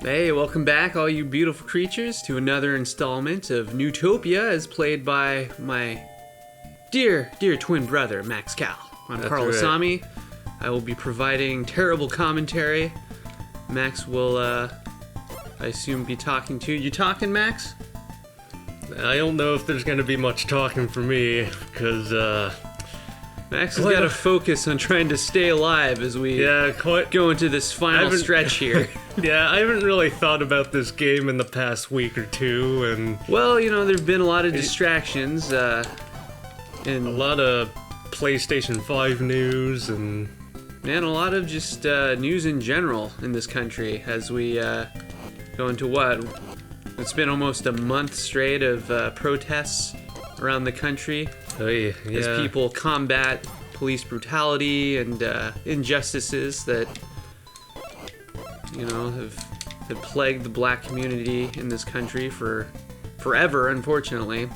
Hey, welcome back, all you beautiful creatures, to another installment of Neutopia, as played by my dear twin brother, Max Cal. I'm Carl Asami. I will be providing terrible commentary. Max will, I assume, be talking to you. You talking, Max? I don't know if there's going to be much talking for me, because, Max has got to focus on trying to stay alive as we go into this final stretch here. Yeah, I haven't really thought about this game in the past week or two, and... Well, you know, there've been a lot of distractions, and... A lot of PlayStation 5 news, and a lot of just news in general in this country as we go into what? It's been almost a month straight of protests around the country as people combat police brutality and injustices that, you know, have plagued the black community in this country for forever, unfortunately.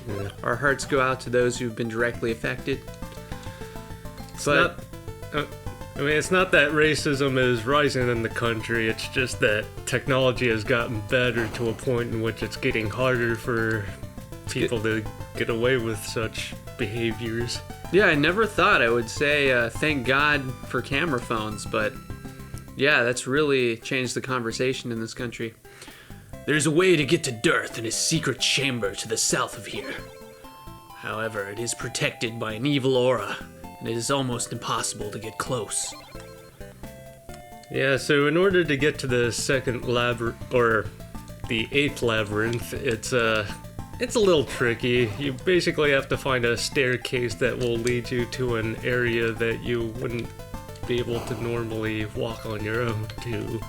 Yeah. Our hearts go out to those who've been directly affected. It's not that racism is rising in the country, it's just that technology has gotten better to a point in which it's getting harder for people to get away with such behaviors. Yeah, I never thought I would say thank God for camera phones, but yeah, that's really changed the conversation in this country. There's a way to get to Dirth in a secret chamber to the south of here. However, it is protected by an evil aura, and it is almost impossible to get close. Yeah, so in order to get to the second or the 8th labyrinth, it's a little tricky. You basically have to find a staircase that will lead you to an area that you wouldn't be able to normally walk on your own to.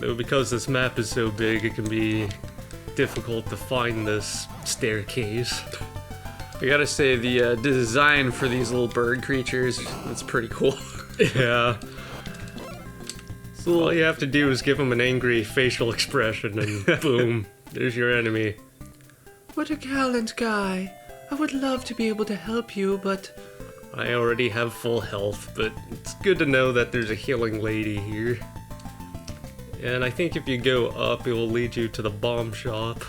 Though because this map is so big, it can be difficult to find this staircase. I gotta say, the design for these little bird creatures, that's pretty cool. Yeah. So all you have to do is give them an angry facial expression and boom, there's your enemy. What a gallant guy. I would love to be able to help you, but... I already have full health, but it's good to know that there's a healing lady here. And I think if you go up, it will lead you to the bomb shop.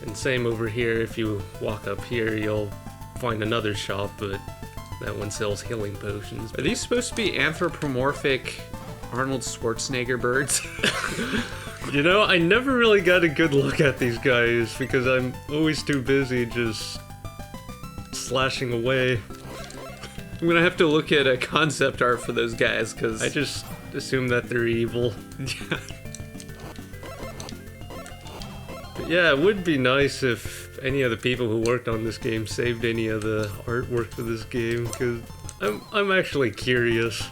And same over here, if you walk up here, you'll find another shop, but that one sells healing potions. Are these supposed to be anthropomorphic Arnold Schwarzenegger birds? You know, I never really got a good look at these guys, because I'm always too busy just slashing away. I'm gonna have to look at a concept art for those guys, because... I just assume that they're evil. But yeah, it would be nice if any of the people who worked on this game saved any of the artwork for this game, because I'm actually curious.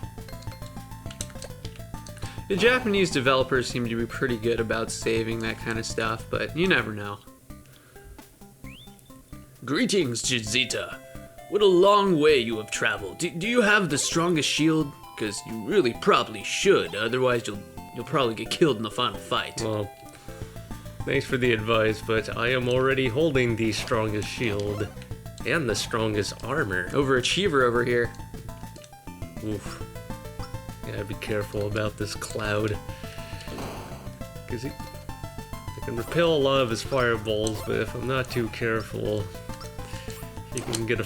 The Japanese developers seem to be pretty good about saving that kind of stuff, but you never know. Greetings, Jizita. What a long way you have traveled. Do you have the strongest shield? Because you really probably should, otherwise you'll probably get killed in the final fight. Well, thanks for the advice, but I am already holding the strongest shield and the strongest armor. Overachiever over here. Oof. Gotta be careful about this cloud. Because I can repel a lot of his fireballs, but if I'm not too careful, he can get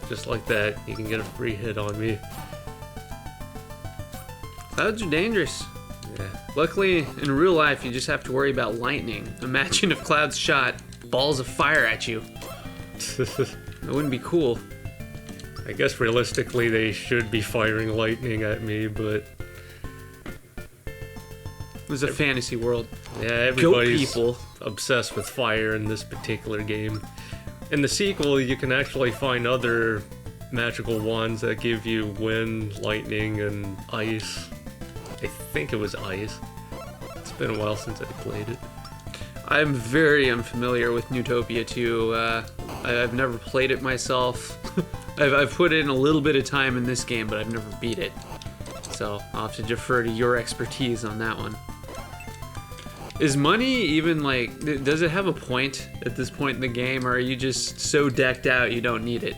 just like that, he can get a free hit on me. Clouds are dangerous. Yeah. Luckily, in real life, you just have to worry about lightning. Imagine if clouds shot balls of fire at you. That wouldn't be cool. I guess realistically they should be firing lightning at me, but... It was a fantasy world. Yeah, everybody's obsessed with fire in this particular game. In the sequel, you can actually find other magical wands that give you wind, lightning, and ice. I think it was ice. It's been a while since I played it. I'm very unfamiliar with Neutopia 2. I've never played it myself. I've put in a little bit of time in this game, but I've never beat it. So I'll have to defer to your expertise on that one. Is money even like, does it have a point at this point in the game, or are you just so decked out you don't need it?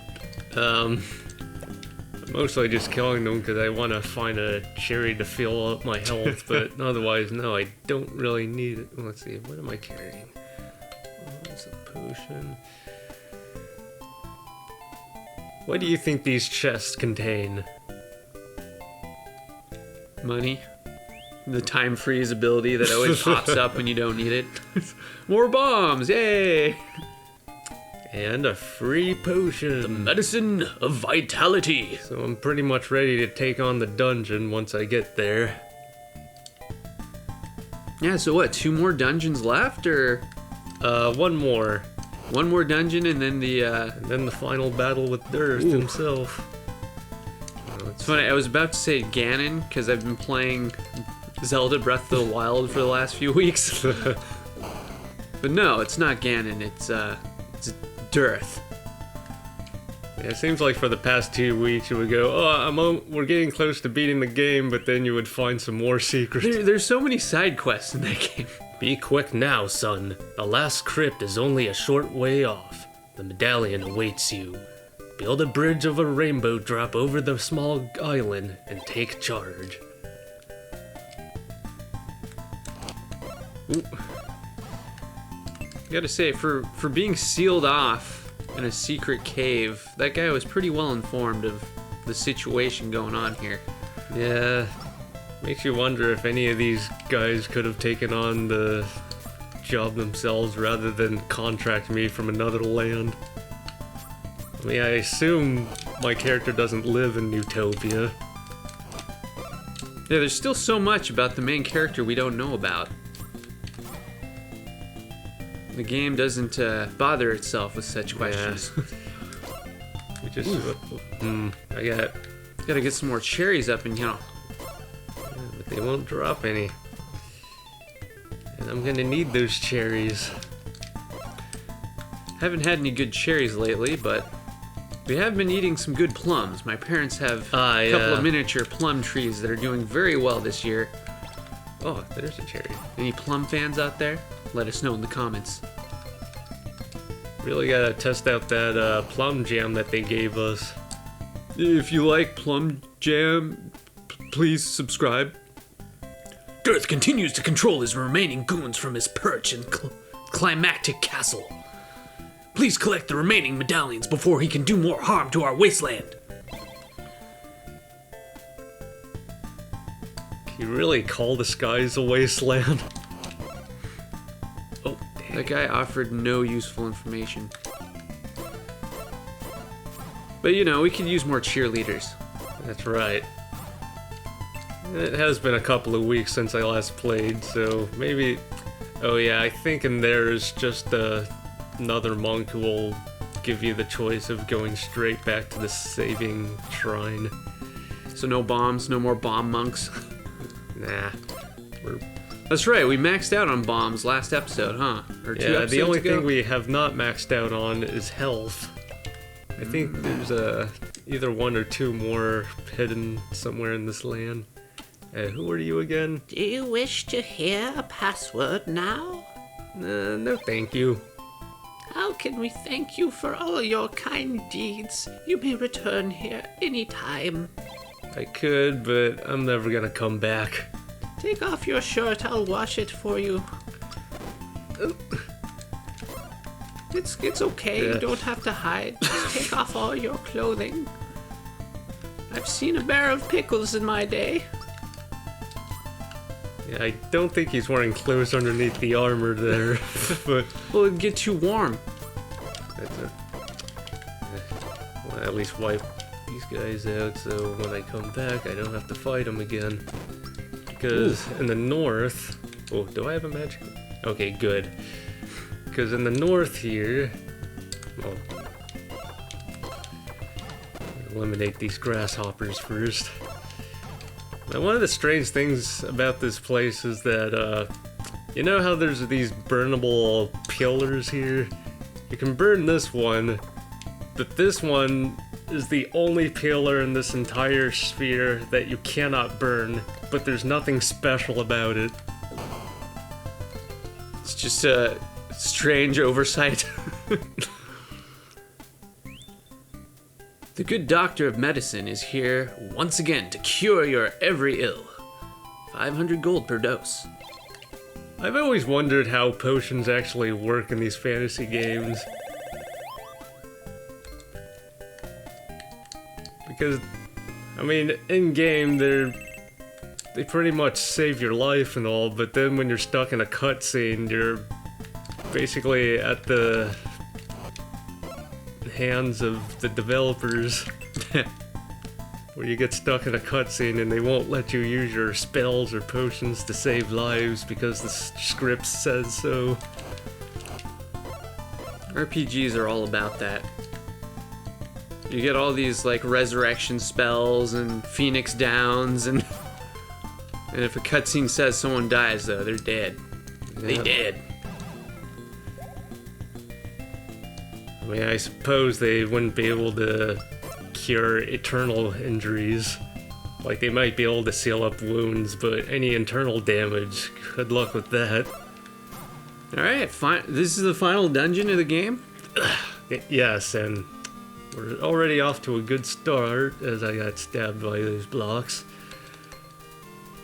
Mostly just killing them because I want to find a cherry to fill up my health, but otherwise, no, I don't really need it. Let's see, what am I carrying? It's a potion. What do you think these chests contain? Money. The time freeze ability that always pops up when you don't need it. More bombs, yay! And a free potion. The medicine of vitality. So I'm pretty much ready to take on the dungeon once I get there. Yeah, so what, 2 more dungeons left, or? One more. One more dungeon and then the, And then the final battle with Durst himself. It's funny, I was about to say Ganon, because I've been playing Zelda Breath of the Wild for the last few weeks. But no, it's not Ganon, it's Durth. Yeah, it seems like for the past 2 weeks you would go, oh, we're getting close to beating the game, but then you would find some more secrets. There's so many side quests in that game. Be quick now, son. The last crypt is only a short way off. The medallion awaits you. Build a bridge of a rainbow drop over the small island and take charge. Ooh. Gotta say, for being sealed off in a secret cave, that guy was pretty well informed of the situation going on here. Yeah, makes you wonder if any of these guys could have taken on the job themselves rather than contract me from another land. I mean, I assume my character doesn't live in Neutopia. Yeah, there's still so much about the main character we don't know about. The game doesn't bother itself with such questions. Yeah. We just... I gotta get some more cherries up and, Yeah, but they won't drop any. And I'm gonna need those cherries. Haven't had any good cherries lately, but we have been eating some good plums. My parents have a couple of miniature plum trees that are doing very well this year. Oh, there's a cherry. Any plum fans out there? Let us know in the comments. Really gotta test out that plum jam that they gave us. If you like plum jam, please subscribe. Girth continues to control his remaining goons from his perch in climactic castle. Please collect the remaining medallions before he can do more harm to our wasteland. Can you really call the skies a wasteland? Oh, damn. That guy offered no useful information. But you know, we could use more cheerleaders. That's right. It has been a couple of weeks since I last played, so maybe... Oh yeah, I think in there is just another monk who will give you the choice of going straight back to the saving shrine. So no bombs, no more bomb monks? Nah. That's right, we maxed out on bombs last episode, huh? Or 2 episodes the only ago? thing we have not maxed out on is health. I think there's either 1 or 2 more hidden somewhere in this land. Who are you again? Do you wish to hear a password now? No thank you. How can we thank you for all your kind deeds? You may return here anytime. I could, but I'm never gonna come back. Take off your shirt, I'll wash it for you. It's okay, Yeah. you don't have to hide. Just take off all your clothing. I've seen a barrel of pickles in my day. Yeah, I don't think he's wearing clothes underneath the armor there, but... Well, it'd get too warm. That's well, at least wipe these guys out so when I come back I don't have to fight them again. Because in the north... Oh, do I have a magic? Okay, good. Because in the north here... Well, eliminate these grasshoppers first. Now, one of the strange things about this place is that, you know how there's these burnable pillars here? You can burn this one, but this one is the only pillar in this entire sphere that you cannot burn, but there's nothing special about it. just a strange oversight. The good doctor of medicine is here once again to cure your every ill. 500 gold per dose. I've always wondered how potions actually work in these fantasy games. Because, I mean, in-game, they pretty much save your life and all, but then when you're stuck in a cutscene, you're basically at the hands of the developers. Where you get stuck in a cutscene and they won't let you use your spells or potions to save lives because the script says so. RPGs are all about that. You get all these like resurrection spells and Phoenix Downs and if a cutscene says someone dies though, they're dead. They dead. I mean, I suppose they wouldn't be able to cure eternal injuries. Like, they might be able to seal up wounds, but any internal damage, good luck with that. Alright, fine. This is the final dungeon of the game? Yes, and we're already off to a good start as I got stabbed by those blocks.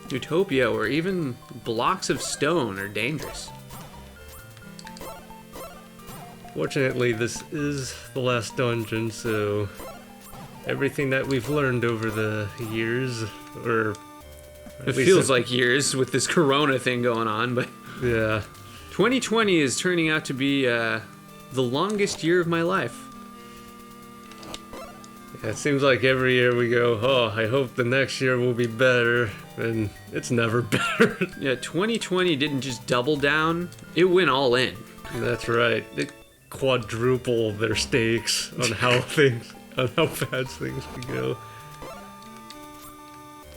Neutopia, where even blocks of stone are dangerous. Fortunately, this is the last dungeon, so everything that we've learned over the years, or it feels like years with this corona thing going on, but yeah. 2020 is turning out to be the longest year of my life. Yeah, it seems like every year we go, oh, I hope the next year will be better, and it's never better. Yeah, 2020 didn't just double down, it went all in. That's right. They quadruple their stakes on how bad things can go.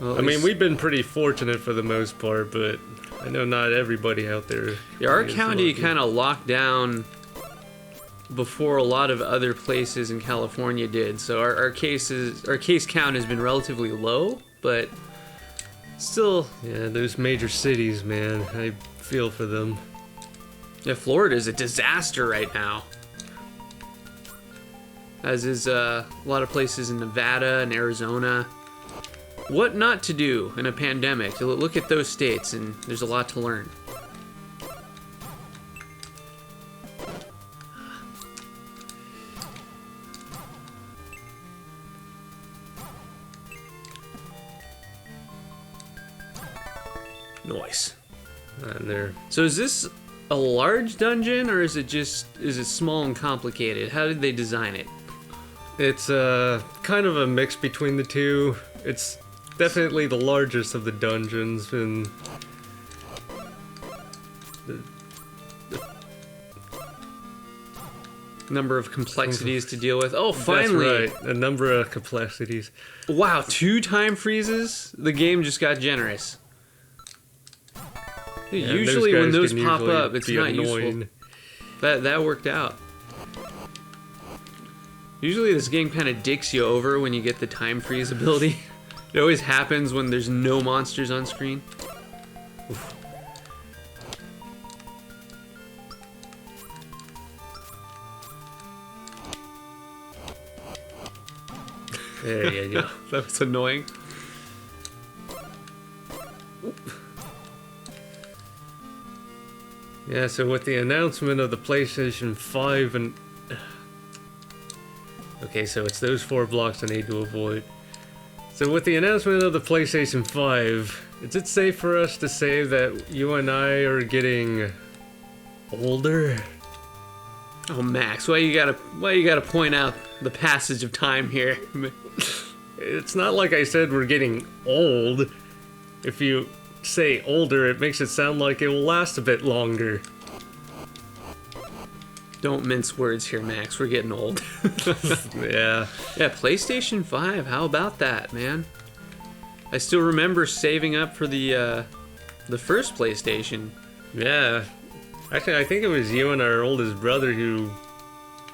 Well, I mean, we've been pretty fortunate for the most part, but I know not everybody out there. Yeah, our county kind of locked down before a lot of other places in California did, so our case count has been relatively low, but still. Yeah, those major cities, man, I feel for them. Yeah, Florida's a disaster right now. As is a lot of places in Nevada and Arizona. What not to do in a pandemic? Look at those states, and there's a lot to learn. Nice. And they're... So is this a large dungeon, or is it small and complicated? How did they design it? It's kind of a mix between the two. It's definitely the largest of the dungeons, and the number of complexities to deal with. Oh, finally! That's right, a number of complexities. Wow, 2 time freezes? The game just got generous. Dude, Yeah, usually when those can pop usually up, it's be not annoying. useful. That worked out. Usually this game kind of dicks you over when you get the time freeze ability. It always happens when there's no monsters on screen. Oof. There you go. That was annoying. Oop. Yeah, so with the announcement of the PlayStation 5 and... Okay, so it's those 4 blocks I need to avoid. So with the announcement of the PlayStation 5, is it safe for us to say that you and I are getting older? Oh, Max, why you gotta point out the passage of time here? It's not like I said we're getting old. If you say older, it makes it sound like it will last a bit longer. Don't mince words here, Max. We're getting old. Yeah. Yeah, PlayStation 5. How about that, man? I still remember saving up for the first PlayStation. Yeah. Actually, I think it was you and our oldest brother who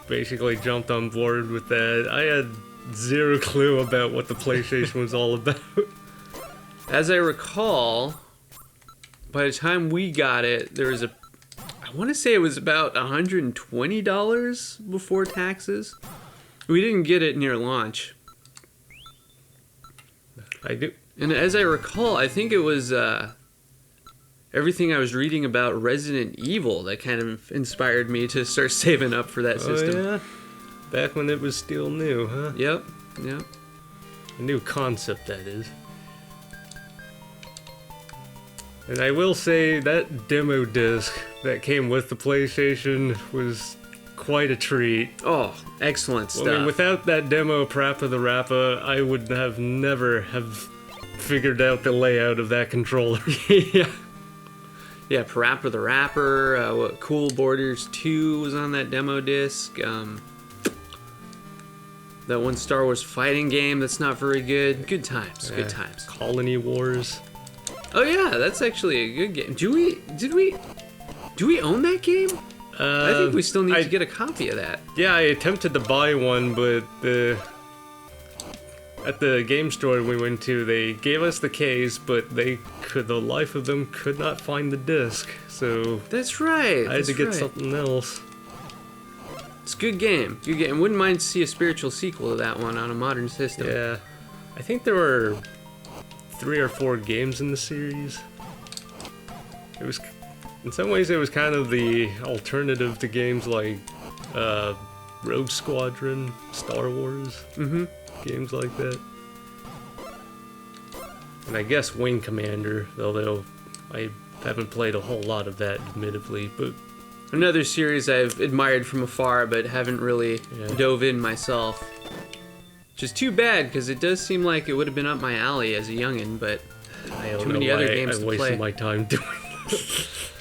basically jumped on board with that. I had zero clue about what the PlayStation was all about. As I recall, by the time we got it, there was I want to say it was about $120 before taxes. We didn't get it near launch. I do. And as I recall, I think it was everything I was reading about Resident Evil that kind of inspired me to start saving up for that system. Oh, yeah? Back when it was still new, huh? Yep. A new concept, that is. And I will say that demo disc that came with the PlayStation was quite a treat. Oh, excellent stuff. I mean, without that demo Parappa the Rappa, I would have never have figured out the layout of that controller. Yeah, Parappa the Rapper, Cool Borders 2 was on that demo disc. That one Star Wars fighting game that's not very good. Good times, good times. Colony Wars. Oh yeah, that's actually a good game. Do we own that game? I think we still need to get a copy of that. Yeah, I attempted to buy one, but at the game store we went to, they gave us the case, but the life of them could not find the disc. So that's right. I had to get something else. It's a good game. Good game. Wouldn't mind to see a spiritual sequel to that one on a modern system. Yeah, I think there were 3 or 4 games in the series. It was, in some ways, it was kind of the alternative to games like Rogue Squadron, Star Wars, games like that. And I guess Wing Commander, although I haven't played a whole lot of that, admittedly, but another series I've admired from afar, but haven't really dove in myself. Which is too bad, because it does seem like it would have been up my alley as a youngin', but I don't too know many other games I to wasted play. my time doing this.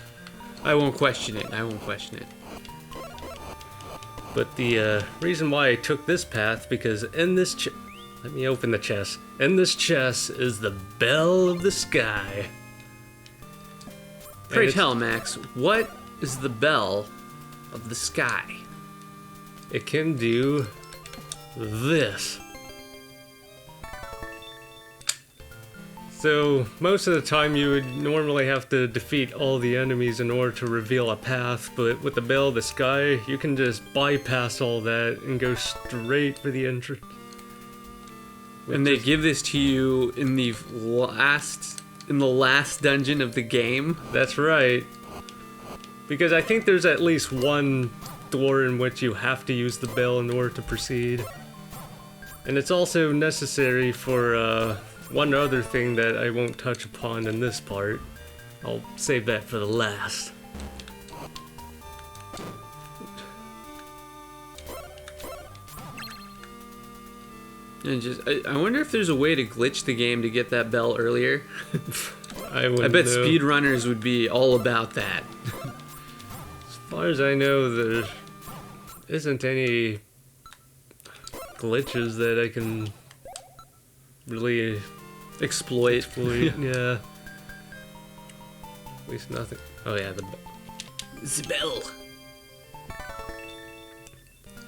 I won't question it. But the reason why I took this path, because in this let me open the chest. In this chest is the Bell of the Sky. Pray tell, Max, what is the Bell of the Sky? It can do this. So, most of the time you would normally have to defeat all the enemies in order to reveal a path, but with the Bell of the Sky, you can just bypass all that and go straight for the entrance. And they give this to you in the last dungeon of the game? That's right. Because I think there's at least one door in which you have to use the bell in order to proceed. And it's also necessary for one other thing that I won't touch upon in this part. I'll save that for the last. And I wonder if there's a way to glitch the game to get that bell earlier. I bet know. speedrunners would be all about that. As far as I know, there isn't any glitches that I can really Exploit. Yeah. At least nothing. Oh yeah, the bell.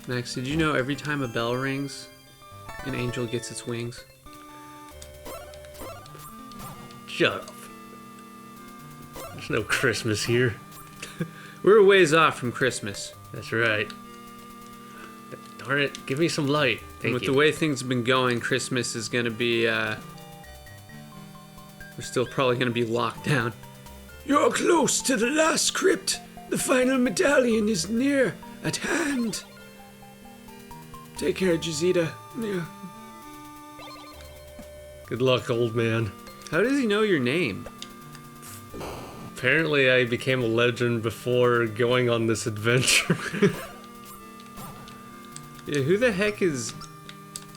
Max, did you know every time a bell rings, an angel gets its wings? Shut up. There's no Christmas here. We're a ways off from Christmas. That's right. Darn it, give me some light. And with the way things have been going, Christmas is going to be, we're still probably going to be locked down. You're close to the last crypt. The final medallion is near at hand. Take care, Jazita. Yeah. Good luck, old man. How does he know your name? Apparently I became a legend before going on this adventure. Yeah, who the heck is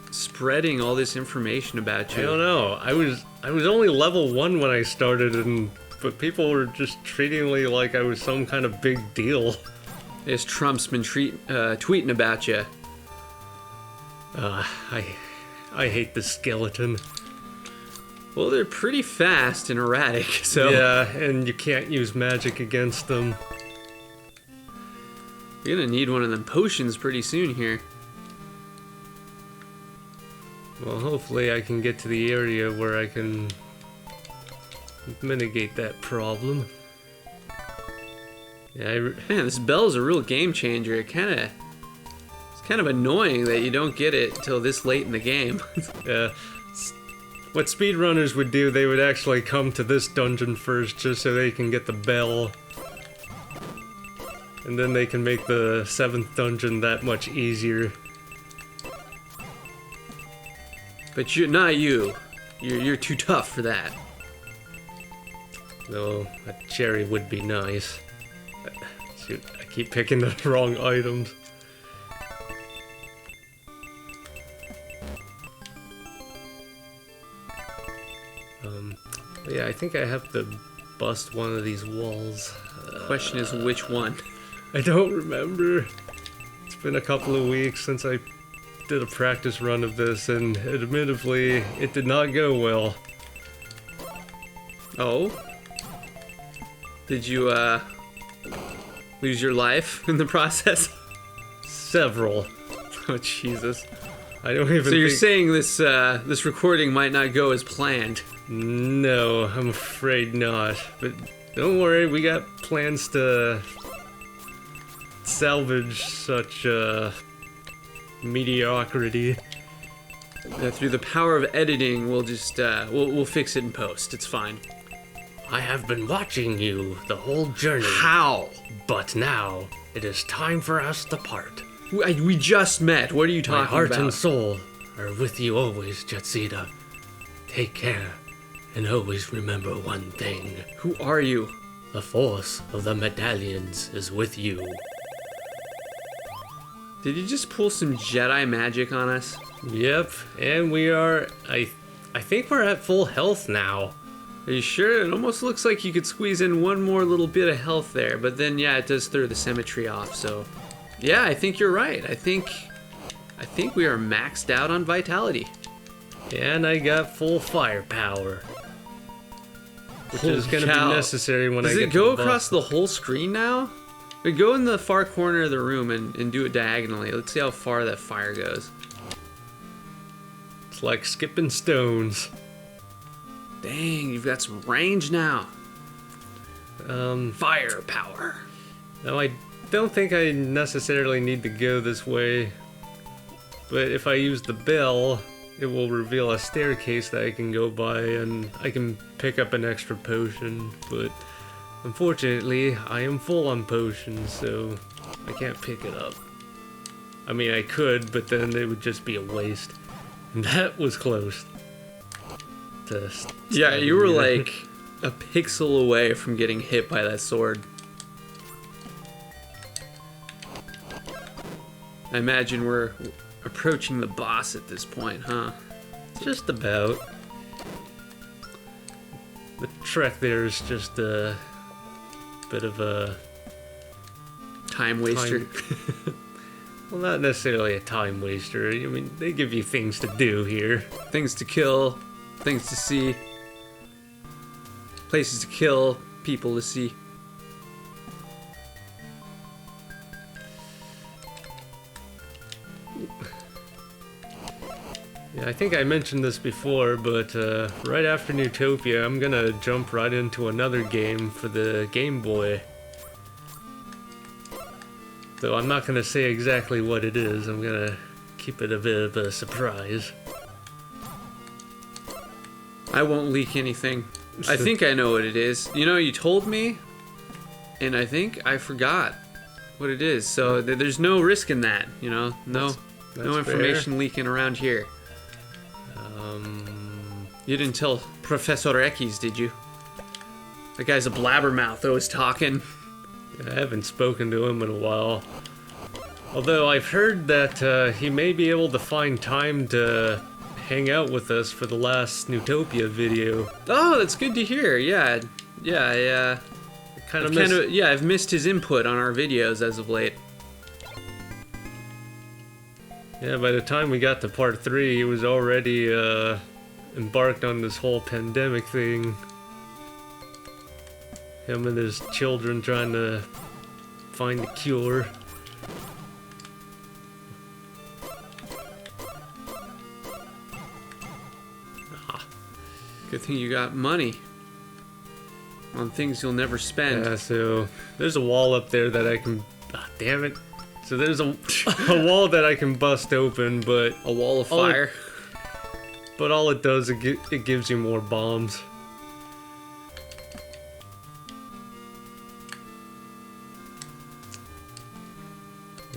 spreading all this information about you? I don't know. I was only level 1 when I started, but people were just treating me like I was some kind of big deal. Yes, Trump's been tweeting about you. I hate this skeleton. Well, they're pretty fast and erratic, so... Yeah, and you can't use magic against them. You're gonna need one of them potions pretty soon here. Well, hopefully I can get to the area where I can mitigate that problem. Yeah, Man, this bell's a real game changer. It's kind of annoying that you don't get it till this late in the game. yeah. What speedrunners would do, they would actually come to this dungeon first just so they can get the bell. And then they can make the 7th dungeon that much easier. But not you. You're too tough for that. No, a cherry would be nice. Shoot, I keep picking the wrong items. Yeah, I think I have to bust one of these walls. Question is which one? I don't remember. It's been a couple of weeks since I did a practice run of this, and admittedly, it did not go well. Oh? Did you, lose your life in the process? Several. Oh, Jesus. I don't even So you're think... saying this recording might not go as planned? No, I'm afraid not. But don't worry, we got plans to salvage such mediocrity. Through the power of editing, we'll just we'll fix it in post. It's fine. I have been watching you the whole journey. How? But now it is time for us to part. We just met. What are you talking My heart about? and soul are with you always, Jetsida. Take care, and always remember one thing. Who are you? The force of the medallions is with you. Did you just pull some Jedi magic on us? Yep, and we are... I think we're at full health now. Are you sure? It almost looks like you could squeeze in one more little bit of health there, but then yeah, it does throw the symmetry off, so... Yeah, I think you're right. I think we are maxed out on vitality. And I got full firepower. Which Holy is going to be cow. necessary when I Does get it go to the across boss. the whole screen now? We go in the far corner of the room and do it diagonally. Let's see how far that fire goes. It's like skipping stones. Dang, you've got some range now. Firepower. Now I don't think I necessarily need to go this way. But if I use the bell, it will reveal a staircase that I can go by and I can pick up an extra potion. But unfortunately, I am full on potions, so I can't pick it up. I mean, I could, but then it would just be a waste. And that was close. Yeah, you were like a pixel away from getting hit by that sword. I imagine we're approaching the boss at this point, huh? Just about. The trek there is just a bit of a Time waster. well, not necessarily a time waster. I mean, they give you things to do here. Things to kill, things to see, places to kill, people to see. Yeah, I think I mentioned this before, but right after Neutopia, I'm gonna jump right into another game for the Game Boy. Though I'm not gonna say exactly what it is, I'm gonna keep it a bit of a surprise. I won't leak anything. I think I know what it is. You know, you told me, and I think I forgot what it is. So there's no risk in that, you know? No, That's no information leaking around here. You didn't tell Professor Ekis, did you? That guy's a blabbermouth, always talking. I haven't spoken to him in a while. Although I've heard that he may be able to find time to hang out with us for the last Neutopia video. Oh, that's good to hear. Yeah, I've missed his input on our videos as of late. Yeah, by the time we got to part 3, he was already embarked on this whole pandemic thing. Him and his children trying to find the cure. Good thing you got money. on things you'll never spend. Yeah, so there's a wall up there that I can... Ah, damn it. So there's a wall that I can bust open, but... A wall of fire. But all it does, it gives you more bombs.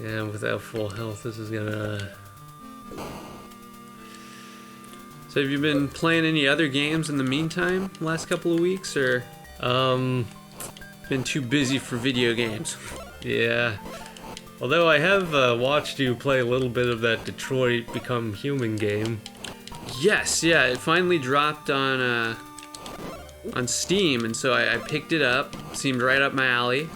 Yeah, without full health, this is gonna... So have you been playing any other games in the meantime, last couple of weeks, or been too busy for video games? Yeah. Although I have watched you play a little bit of that Detroit Become Human game. Yes, yeah, it finally dropped on Steam, and so I picked it up. Seemed right up my alley.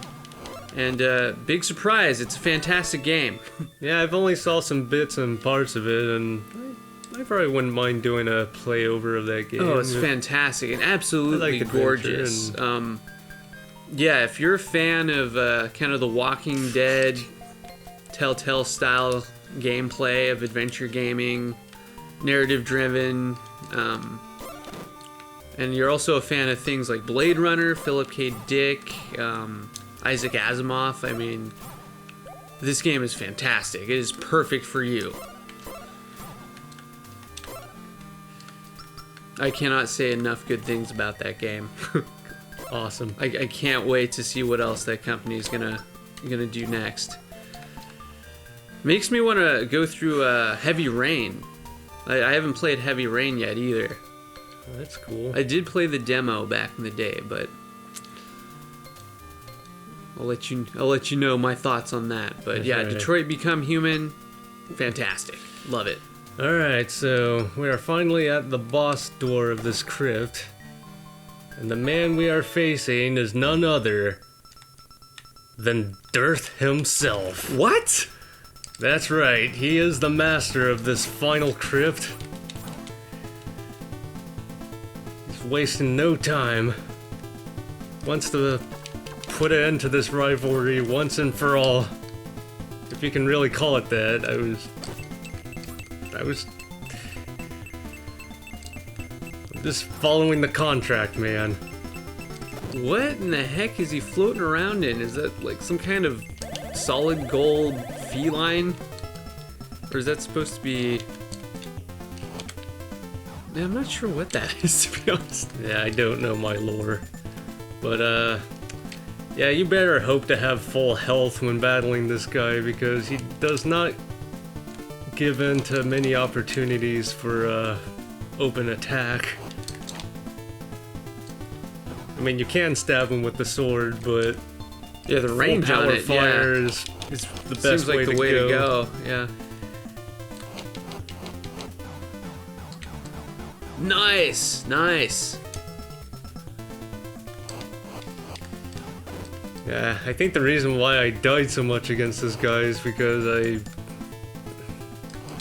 And big surprise, it's a fantastic game. Yeah, I've only saw some bits and parts of it, and I probably wouldn't mind doing a play over of that game. Oh, it's fantastic and absolutely gorgeous. Yeah, if you're a fan of kind of the Walking Dead, Telltale style gameplay of adventure gaming, narrative driven, and you're also a fan of things like Blade Runner, Philip K. Dick, Isaac Asimov, I mean, this game is fantastic. It is perfect for you. I cannot say enough good things about that game. Awesome. I can't wait to see what else that company is gonna do next. Makes me want to go through Heavy Rain. I haven't played Heavy Rain yet either. Oh, that's cool. I did play the demo back in the day, but I'll let you know my thoughts on that. But That's yeah, right. Detroit Become Human, fantastic. Love it. Alright, so we are finally at the boss door of this crypt. And the man we are facing is none other than Dearth himself. What? That's right, he is the master of this final crypt. He's wasting no time. Wants to put an end to this rivalry once and for all. If you can really call it that. I was just following the contract, man. What in the heck is he floating around in? Is that like some kind of solid gold feline? Or is that supposed to be... Man, I'm not sure what that is, to be honest. Yeah, I don't know my lore. But, yeah, you better hope to have full health when battling this guy, because he does not give in to many opportunities for, open attack. I mean, you can stab him with the sword, but Yeah, the range full on power it, fire yeah. is the best Seems like way, the way to go. Yeah. Nice, nice. Yeah, I think the reason why I died so much against this guy is because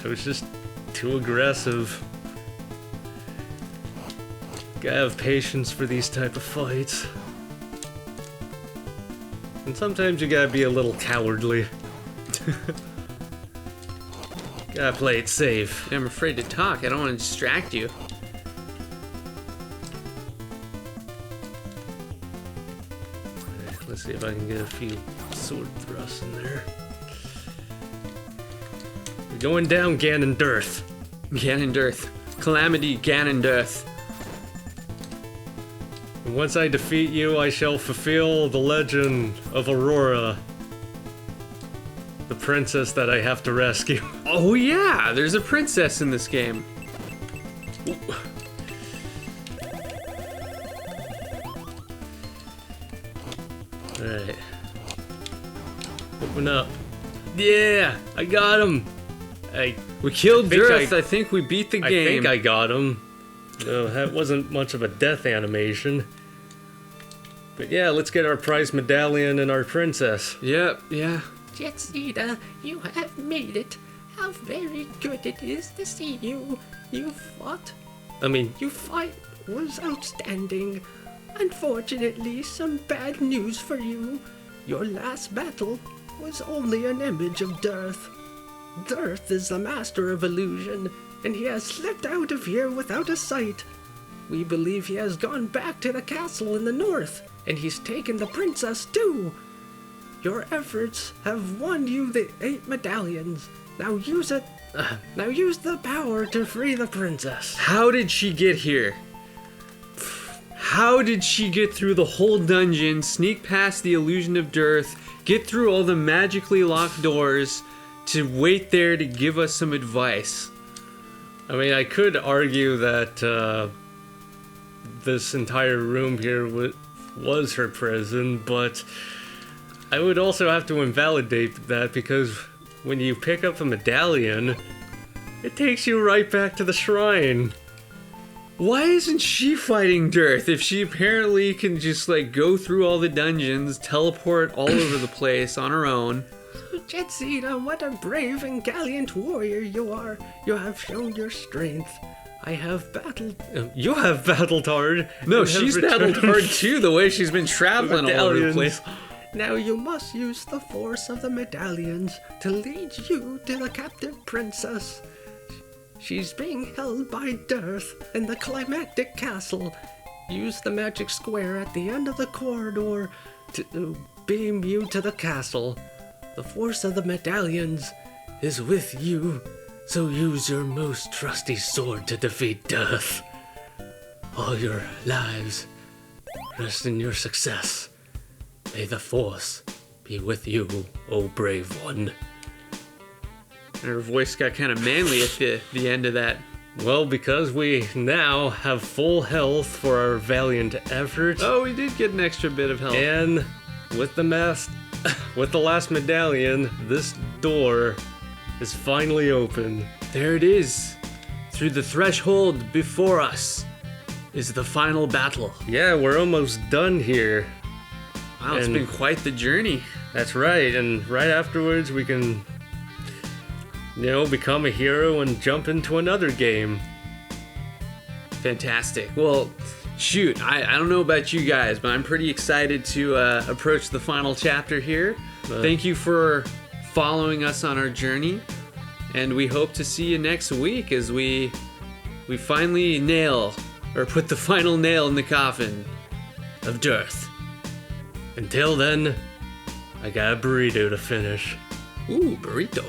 I was just too aggressive. Gotta have patience for these type of fights. And sometimes you gotta be a little cowardly. Gotta play it safe. I'm afraid to talk. I don't want to distract you. Let's see if I can get a few sword thrusts in there. You're going down, Ganondorf. Ganondorf. Calamity Ganondorf. And once I defeat you, I shall fulfill the legend of Aurora, the princess that I have to rescue. Oh yeah, there's a princess in this game. Ooh. Alright. Open up. Yeah, I got him. We killed think Durth. I- I think we beat the I game. think I got him. No, that wasn't much of a death animation. But yeah, let's get our prize medallion and our princess. Yep, yeah. Jetsida, you have made it. How very good it is to see you. You fought. I mean, Your fight was outstanding. Unfortunately, some bad news for you. Your last battle was only an image of Dearth. Dearth is the master of illusion, and he has slipped out of here without a sight. We believe he has gone back to the castle in the north, and he's taken the princess too. Your efforts have won you the 8 medallions. Now use it. Now use the power to free the princess. How did she get here? How did she get through the whole dungeon, sneak past the illusion of dearth, get through all the magically locked doors, to wait there to give us some advice? I mean, I could argue that this entire room here was her prison, but I would also have to invalidate that because when you pick up a medallion, it takes you right back to the shrine. Why isn't she fighting dearth if she apparently can just like go through all the dungeons, teleport all over the place on her own? Jetsina, what a brave and gallant warrior you are. You have shown your strength. I have battled. You have battled hard. No, and she's have battled returned hard too, the way she's been traveling all over the place. Now you must use the force of the medallions to lead you to the captive princess. She's being held by dearth in the climactic castle. Use the magic square at the end of the corridor to beam you to the castle. The force of the medallions is with you, so use your most trusty sword to defeat death. All your lives rest in your success. May the force be with you, O brave one. And her voice got kind of manly at the end of that. Well, because we now have full health for our valiant effort. Oh, we did get an extra bit of health. And with the last medallion, this door is finally open. There it is. Through the threshold before us is the final battle. Yeah, we're almost done here. Wow, it's been quite the journey. That's right, and right afterwards we can, become a hero and jump into another game. Fantastic. Well, shoot, I don't know about you guys, but I'm pretty excited to approach the final chapter here. Thank you for following us on our journey, and we hope to see you next week as we finally put the final nail in the coffin of dearth. Until then, I got a burrito to finish. Ooh, burrito.